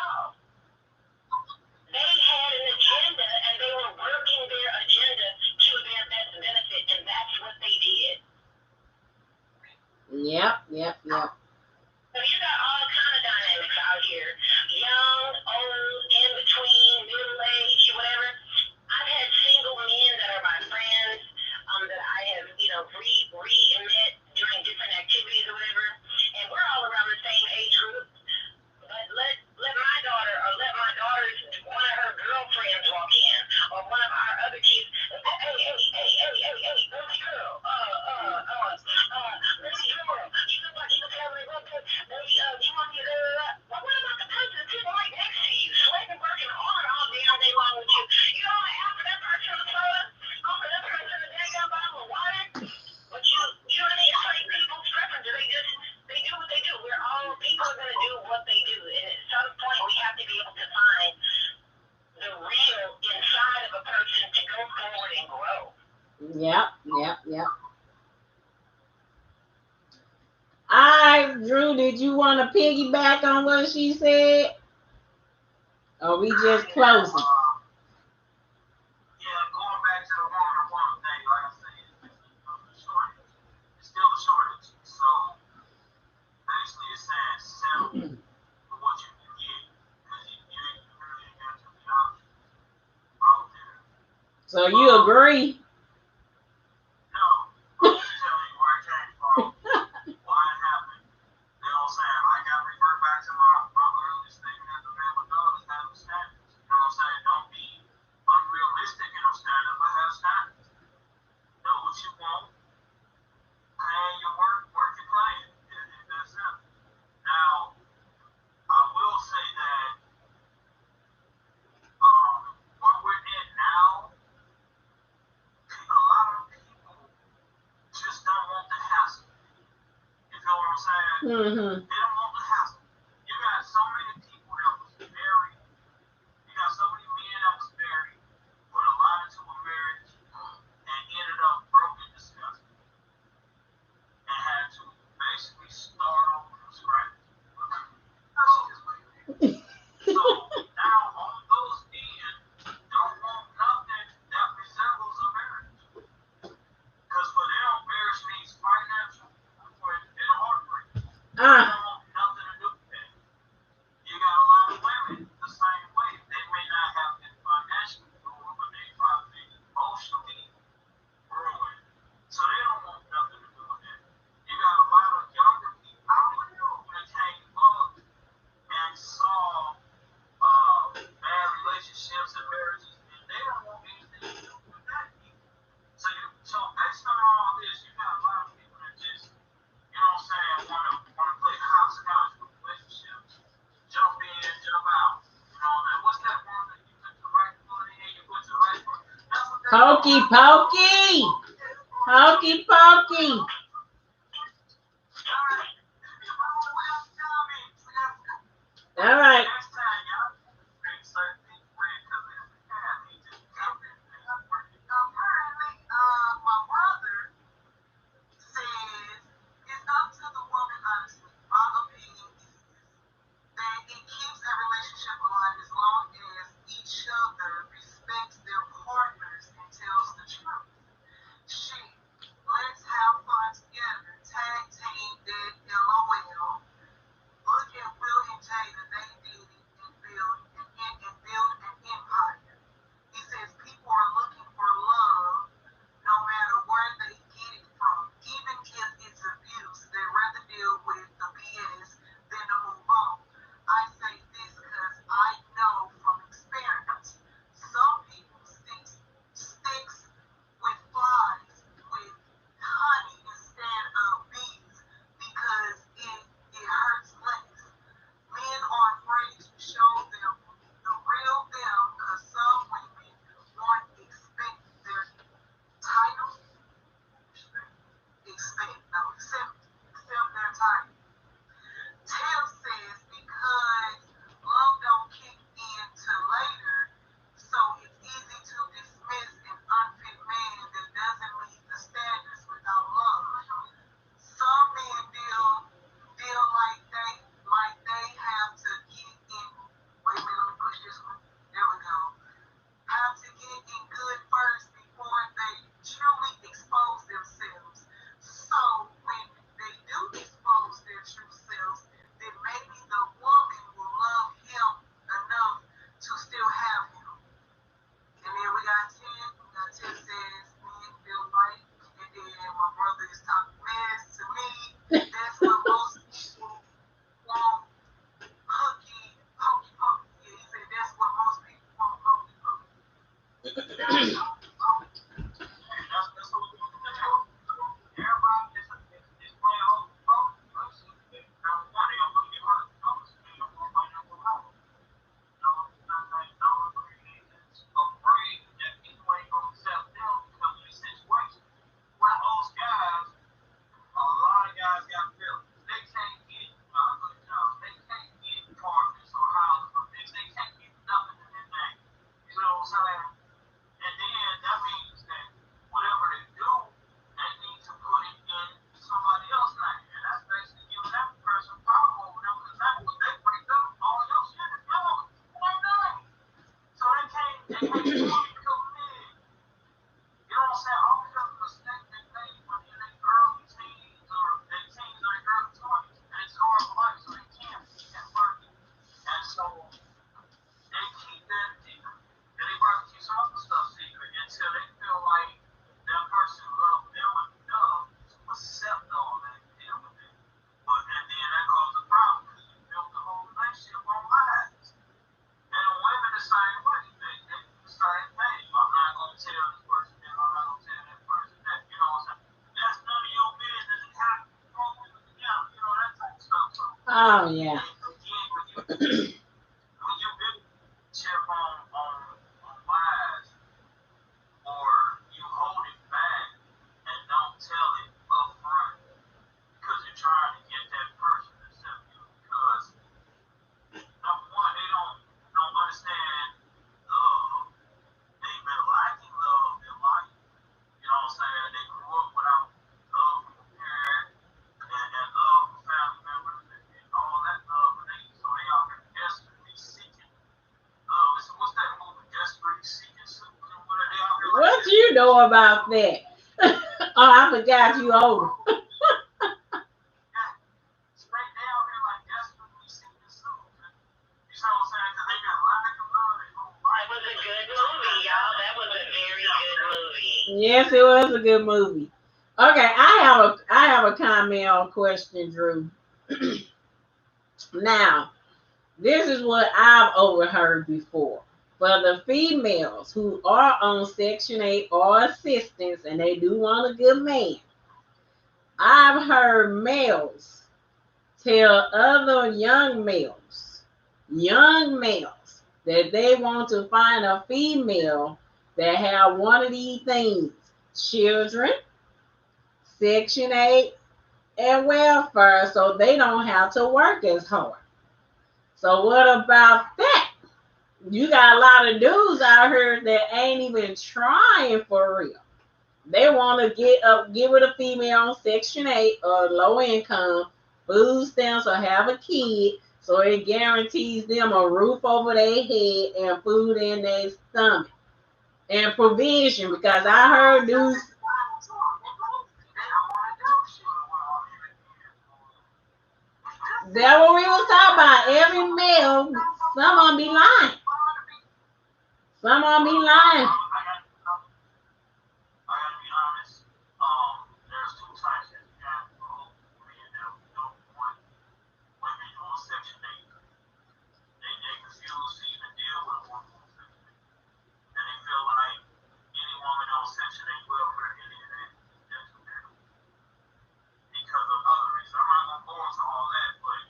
Yeah. So you got all kind of dynamics out here. Young, old, in between, middle age, whatever. I've had single men that are my friends, that I have, re-met during different activities or whatever. And we're all around the same age group. But let my daughter or let my daughter's one of her girlfriends walk in, or one of our other kids. Hey, baby girl, baby girl, you look like you was having a good day. Baby, you want me to? Well, what about the person sitting right next to you, sweating, working hard all damn day long with you? You don't want to offer that person a soda, offer that person a damn bottle of water. But you know what I mean? It's like people's preferences. They do what they do. People are going to do what they do. And at some point, we have to be able to find the real inside of a person to go forward and grow. Yep. All right, Drew, did you want to piggyback on what she said? Or we just closing? Yeah, going back to the woman thing, like I said, it's still a shortage. So basically, it's saying settle for what you can get, because you really ain't got too many options out there. So you agree? No, I'm just telling you where it came from, why it happened. You know what I'm saying? I got to revert back to my earlier statement as a man with daughters, have standards. You know what I'm saying? Don't be unrealistic in those standards, but have standards. Know what you want, plan your work your plan. And that's it. Now, I will say that where we're at now, a lot of people just don't want the hassle. You feel what I'm saying? Mm-hmm. They don't want the hassle. You got so many people that was married. You got so many men that was married, put a lot into a marriage, and ended up broke and disgusted, and had to basically start over from scratch. So now all those men don't want nothing that resembles a marriage. Because for them, marriage means financial and heartbreak. They don't want nothing to do with that. You got a lot of women the same way. They may not have been financially ruined, but they probably been emotionally ruined. So they don't want nothing to do with that. You got a lot of younger people out here that came up and saw bad relationships and marriages, and they don't want anything to do with that either. So based on all this, you got a lot of people that just, you know what I'm saying, want to play hopscotch with relationships, jump in, jump out. You know, and what's that one that you put the right foot in, you put the right foot? That's what Hokey pokey. Hokey pokey. All right. My brother says it's up to the woman, honestly. My opinion is that it keeps a relationship alive as long as each other respects their partners and tells the truth. Shit, let's have fun together. Tag team that LOL. Look at Will and Jada, they did it. They hate the money because of men. You know what I'm saying? All because of the mistake they made when in their early teens or their teens or their early 20s. And it's hard for life, so they can't work it. And so they keep that secret. And they probably keep some other stuff secret until they feel like that person who loved them enough to accept all that and deal with it. But and then that causes a problem because you built the whole relationship on lies. And women the same way. They do the same thing. I'm not gonna tell this person that, I'm not gonna tell that person that, you know what I'm saying? That's none of your business. It's how you grow women together, you know, that type of stuff. So Oh yeah. again, when you build chip on lies or you hold it back and don't tell it up front because you're trying to get that person to accept you because number one, they don't understand love. They've been lacking love in life. You know what I'm saying? They grew up without love from a parent and love from family members and all that love, and they out here desperately seeking love. So what's that movie? Desperately Seeking Susan? What are they out here like What that? you know about that? Oh, I forgot you older. Yeah. Straight down here like desperately seeking Susan. You know what I'm saying? Because they got lacking love their whole That life. was a good movie, y'all. That was a very good movie. Yes, it was a good movie. Okay, I have a comment on question, Drew. Now, this is what I've overheard before. For the females who are on Section 8 or assistance and they do want a good man, I've heard males tell other young males, that they want to find a female that have one of these things: children, Section 8, and welfare, so they don't have to work as hard. So what about that? You got a lot of dudes out here that ain't even trying for real. They want to give it a female on Section 8 or low income, food stamps, or have a kid, so it guarantees them a roof over their head and food in their stomach and provision. Because I heard dudes. That what we was talking about. Every male, some of them be lying. Some of them be lying. I gotta be honest. There's two types that you have men that don't want women on Section 8. They refuse to even deal with a woman on Section 8. And they feel like any woman on Section 8 welfare, any of that, that's who they're because of other reasons. I'm not gonna go into all that, but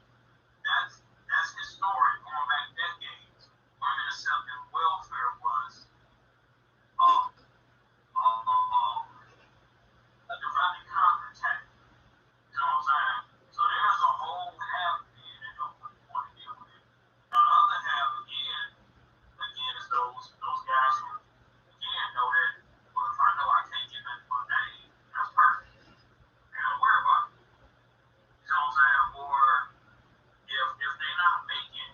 that's historic, going back decades. Women accepting welfare was um, a direct counterattack. You know what I'm saying? So there's a whole half of men that don't really want to deal with it. Now the other half, again, is those guys who, again, know that, well, if I know I can't get nothing for a day, that's perfect. They don't worry about it. You know what I'm saying? Or if they're not making,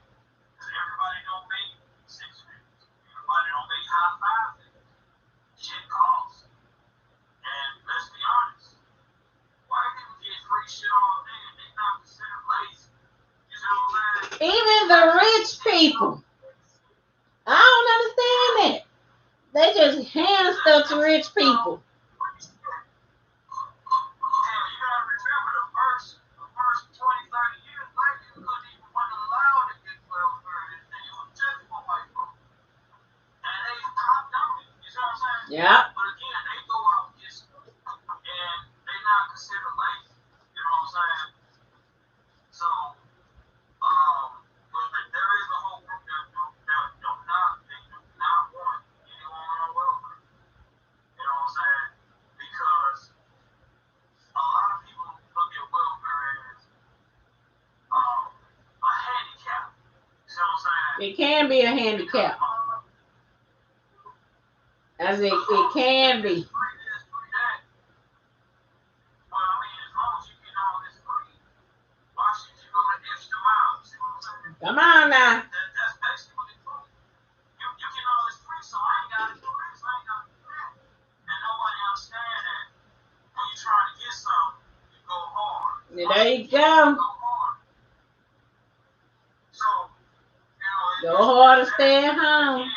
because everybody don't make six figures. Everybody don't make high five figures. Shit costs. And let's be honest, white people get free shit all day and they not considered lazy. You know what I'm saying? Even the rich people. I don't understand that. They just hand stuff to rich people. Hell, you gotta remember the first 20, 30 years later, you couldn't even wasn't allowed to get welfare. It was just for white folks. And they hopped on it. You see what I'm saying? Yeah. But again, they go out and get stuff and they not considered lazy. You know what I'm saying? So, but there is a whole group that do not want any woman on welfare. You know what I'm saying? Because a lot of people look at welfare as a handicap. You see what I'm saying? It can be a handicap. As it can be. Come on now. That's basically what it's for. You get all this free, so Go hard or stay at home.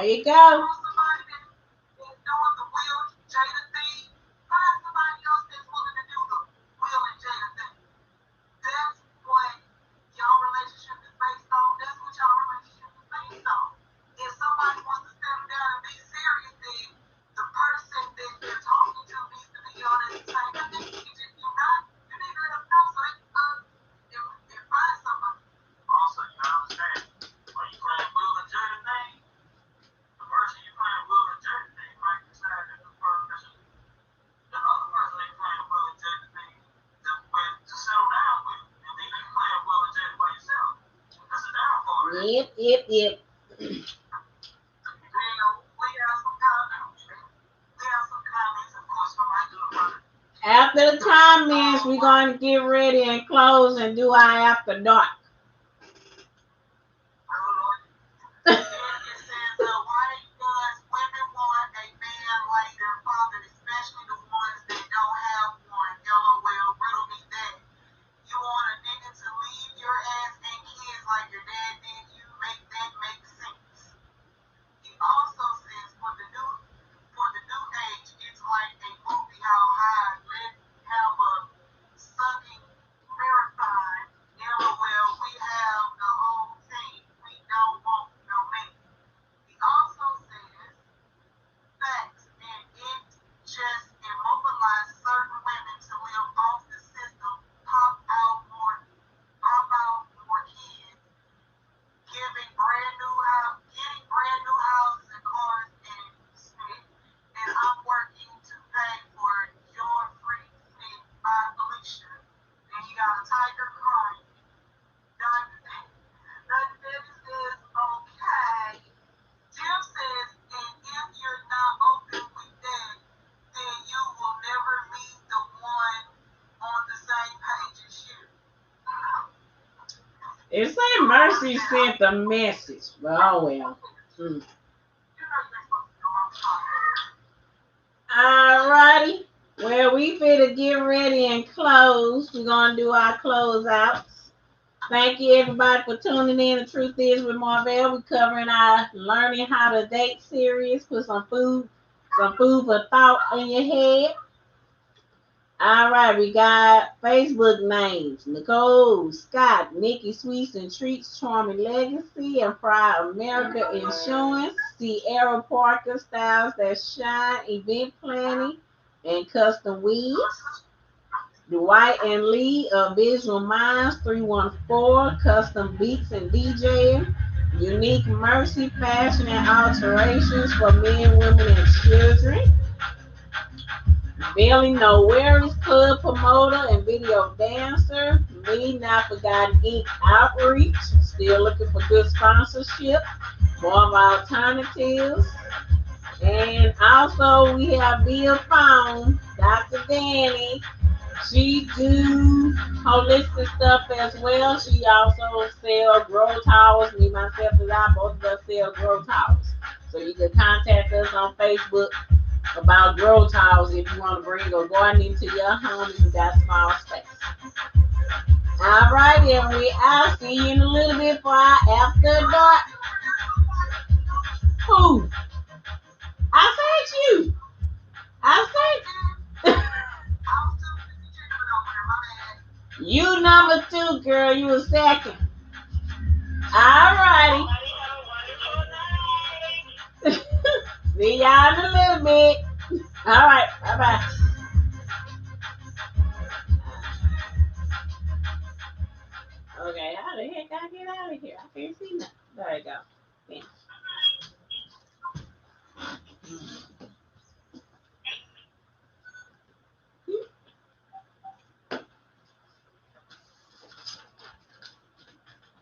There you go. Yep. After the comments, we're going to get ready and close and do our after dark. It say Mercy sent the message. Oh well. Alrighty. Well, we finna get ready and close. We're gonna do our closeouts. Thank you everybody for tuning in. The Truth Is with Marvell. We're covering our learning how to date series. Put some food for thought in your head. All right, we got Facebook names: Nicole, Scott, Nikki Sweets and Treats, Charming Legacy, and Fry America Insurance, Sierra Parker, Styles That Shine, Event Planning, and Custom Weaves. Dwight and Lee of Visual Minds 314, Custom Beats and DJing. Unique Mercy, Fashion and Alterations for Men, Women, and Children. Billy No Worries, Club Promoter and Video Dancer. Me, Not Forgotten Inc. Outreach. Still looking for good sponsorship. More of alternatives. And also we have Bill Phone, Dr. Danny. She do holistic stuff as well. She also sells grow towers. Me, myself, and I both of us sell grow towers. So you can contact us on Facebook about grow towers if you want to bring a garden into your home if you got small space. All right, and I'll see you in a little bit for our after dark. Who? I said you. I said you number 2, girl. You a second. All righty. See y'all in a little bit. All right. Bye-bye. Okay, how the heck I get out of here? I can't see nothing. There you go.